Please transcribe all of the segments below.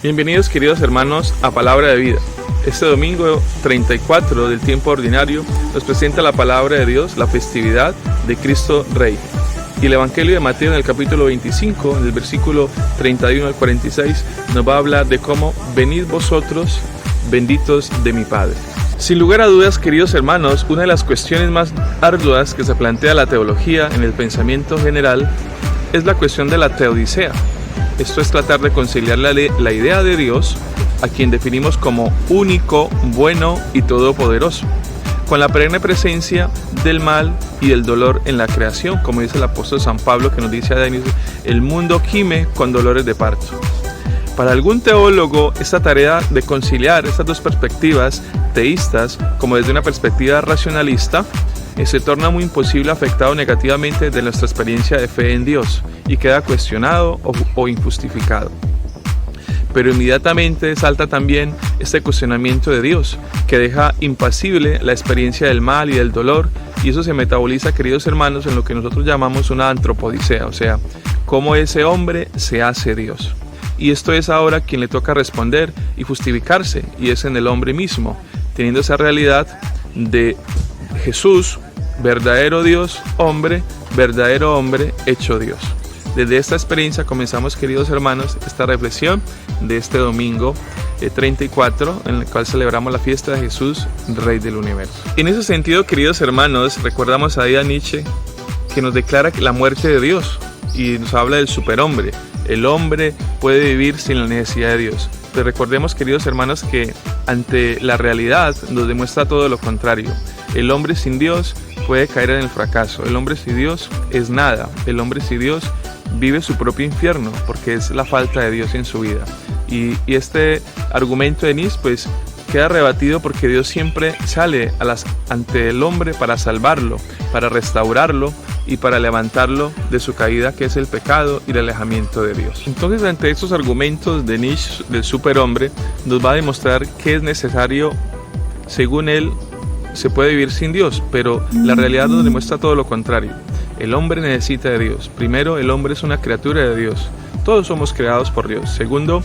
Bienvenidos, queridos hermanos, a Palabra de Vida. Este domingo 34 del tiempo ordinario nos presenta la Palabra de Dios, la festividad de Cristo Rey. Y el Evangelio de Mateo en el capítulo 25, en el versículo 31 al 46, nos va a hablar de cómo venid vosotros, benditos de mi Padre. Sin lugar a dudas, queridos hermanos, una de las cuestiones más arduas que se plantea la teología en el pensamiento general es la cuestión de la teodicea. Esto es tratar de conciliar la idea de Dios, a quien definimos como único, bueno y todopoderoso, con la perenne presencia del mal y del dolor en la creación, como dice el apóstol San Pablo, que nos dice a inicio: el mundo gime con dolores de parto. Para algún teólogo, esta tarea de conciliar estas dos perspectivas teístas, como desde una perspectiva racionalista, se torna muy imposible, afectado negativamente de nuestra experiencia de fe en Dios, y queda cuestionado o injustificado. Pero inmediatamente salta también este cuestionamiento de Dios, que deja impasible la experiencia del mal y del dolor, y eso se metaboliza, queridos hermanos, en lo que nosotros llamamos una antropodicea, o sea, cómo ese hombre se hace Dios. Y esto es ahora quien le toca responder y justificarse, y es en el hombre mismo, teniendo esa realidad de Jesús, verdadero Dios, verdadero hombre hecho Dios. Desde esta experiencia comenzamos, queridos hermanos, esta reflexión de este domingo 34, en el cual celebramos la fiesta de Jesús, Rey del Universo. En ese sentido, queridos hermanos, recordamos a Nietzsche, que nos declara la muerte de Dios y nos habla del superhombre. El hombre puede vivir sin la necesidad de Dios. Pero recordemos, queridos hermanos, que ante la realidad nos demuestra todo lo contrario. El hombre sin Dios puede caer en el fracaso. El hombre sin Dios es nada. El hombre sin Dios vive su propio infierno, porque es la falta de Dios en su vida. Y este argumento de Nietzsche pues queda rebatido, porque Dios siempre sale ante el hombre para salvarlo, para restaurarlo y para levantarlo de su caída, que es el pecado y el alejamiento de Dios. Entonces, ante estos argumentos de Nietzsche del superhombre, nos va a demostrar que es necesario, según él, se puede vivir sin Dios, pero la realidad nos demuestra todo lo contrario. El hombre necesita de Dios. Primero, el hombre es una criatura de Dios. Todos somos creados por Dios. Segundo,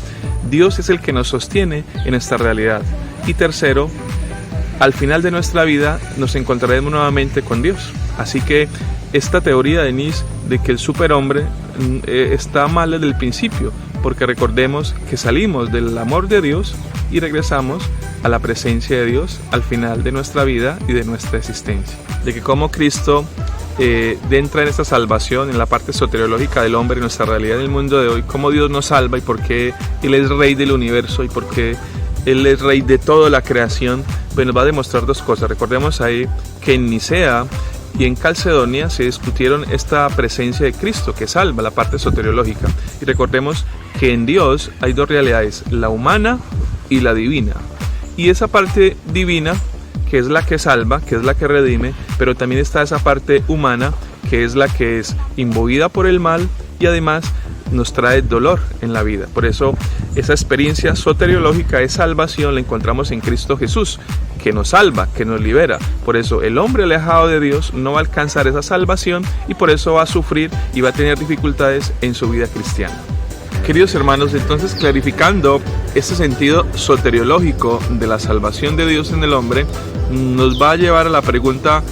Dios es el que nos sostiene en esta realidad. Y tercero, al final de nuestra vida nos encontraremos nuevamente con Dios. Así que esta teoría de Nietzsche de que el superhombre está mal desde el principio, porque recordemos que salimos del amor de Dios y regresamos a la presencia de Dios al final de nuestra vida y de nuestra existencia. De que como Cristo entra en esta salvación, en la parte soteriológica del hombre, en nuestra realidad del mundo de hoy, cómo Dios nos salva y por qué Él es Rey del universo y por qué Él es Rey de toda la creación, pues nos va a demostrar dos cosas. Recordemos ahí que en Nicea y en Calcedonia se discutieron esta presencia de Cristo que salva, la parte soteriológica. Y recordemos que en Dios hay dos realidades, la humana y la divina. Y esa parte divina, que es la que salva, que es la que redime, pero también está esa parte humana, que es la que es imbuida por el mal y además nos trae dolor en la vida. Por eso esa experiencia soteriológica de salvación la encontramos en Cristo Jesús, que nos salva, que nos libera. Por eso el hombre alejado de Dios no va a alcanzar esa salvación y por eso va a sufrir y va a tener dificultades en su vida cristiana. Queridos hermanos, entonces, clarificando este sentido soteriológico de la salvación de Dios en el hombre, nos va a llevar a la pregunta,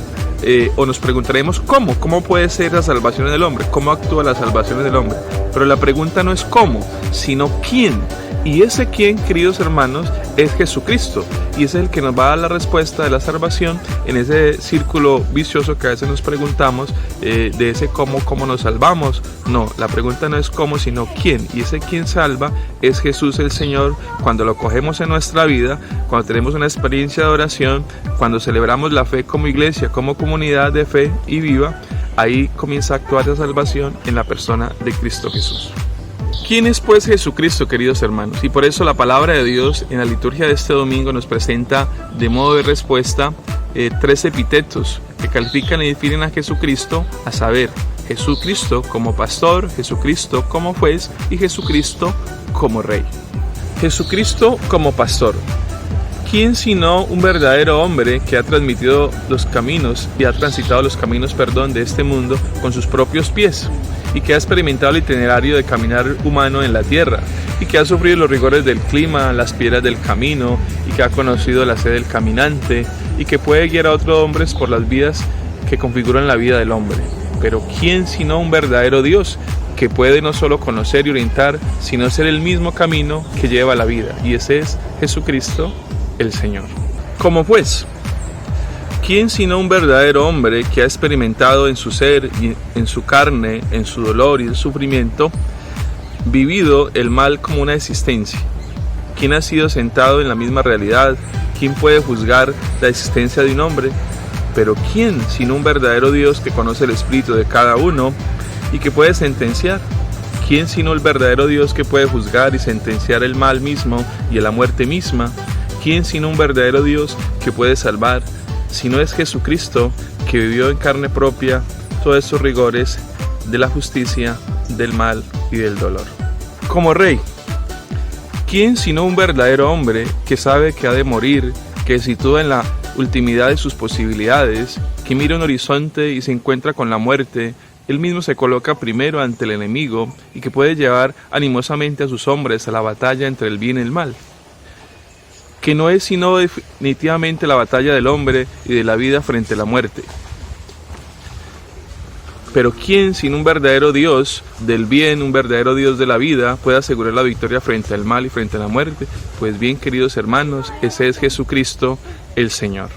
o nos preguntaremos cómo puede ser la salvación en el hombre, cómo actúa la salvación en el hombre. Pero la pregunta no es cómo, sino quién. Y ese quién, queridos hermanos, es Jesucristo. Y ese es el que nos va a dar la respuesta de la salvación en ese círculo vicioso que a veces nos preguntamos, de ese cómo nos salvamos. No, la pregunta no es cómo, sino quién. Y ese quién salva es Jesús el Señor. Cuando lo cogemos en nuestra vida, cuando tenemos una experiencia de oración, cuando celebramos la fe como iglesia, como comunidad de fe y viva, ahí comienza a actuar la salvación en la persona de Cristo Jesús. ¿Quién es pues Jesucristo, queridos hermanos? Y por eso la palabra de Dios en la liturgia de este domingo nos presenta de modo de respuesta 3 epítetos que califican y definen a Jesucristo, a saber, Jesucristo como pastor, Jesucristo como juez y Jesucristo como rey. Jesucristo como pastor. ¿Quién sino un verdadero hombre que ha transmitido los caminos y ha transitado los caminos, de este mundo con sus propios pies? y que ha experimentado el itinerario de caminar humano en la tierra, y que ha sufrido los rigores del clima, las piedras del camino, y que ha conocido la sed del caminante, y que puede guiar a otros hombres por las vidas que configuran la vida del hombre. Pero ¿quién sino un verdadero Dios, que puede no solo conocer y orientar, sino ser el mismo camino que lleva a la vida? Y ese es Jesucristo, el Señor. ¿Cómo pues? ¿Quién sino un verdadero hombre que ha experimentado en su ser y en su carne, en su dolor y el sufrimiento, vivido el mal como una existencia? ¿Quién ha sido sentado en la misma realidad? ¿Quién puede juzgar la existencia de un hombre? Pero ¿quién sino un verdadero Dios que conoce el espíritu de cada uno y que puede sentenciar? ¿Quién sino el verdadero Dios que puede juzgar y sentenciar el mal mismo y la muerte misma? ¿Quién sino un verdadero Dios que puede salvar? Si no es Jesucristo, que vivió en carne propia todos estos rigores de la justicia, del mal y del dolor. Como Rey, ¿quién sino un verdadero hombre que sabe que ha de morir, que se sitúa en la ultimidad de sus posibilidades, que mira un horizonte y se encuentra con la muerte, él mismo se coloca primero ante el enemigo y que puede llevar animosamente a sus hombres a la batalla entre el bien y el mal? Que no es sino definitivamente la batalla del hombre y de la vida frente a la muerte. Pero ¿quién, sin un verdadero Dios del bien, un verdadero Dios de la vida, puede asegurar la victoria frente al mal y frente a la muerte? Pues bien, queridos hermanos, ese es Jesucristo, el Señor.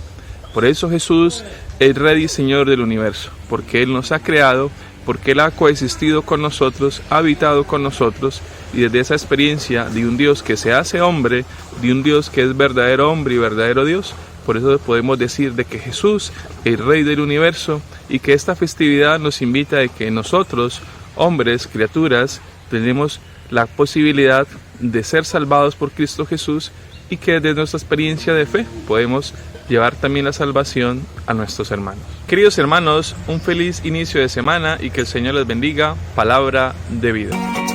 Por eso Jesús es Rey y Señor del universo, porque Él nos ha creado, porque Él ha coexistido con nosotros, ha habitado con nosotros, y desde esa experiencia de un Dios que se hace hombre, de un Dios que es verdadero hombre y verdadero Dios, por eso podemos decir de que Jesús es Rey del universo, y que esta festividad nos invita a que nosotros, hombres, criaturas, tenemos la posibilidad de ser salvados por Cristo Jesús, y que desde nuestra experiencia de fe podemos llevar también la salvación a nuestros hermanos. Queridos hermanos, un feliz inicio de semana y que el Señor les bendiga. Palabra de vida.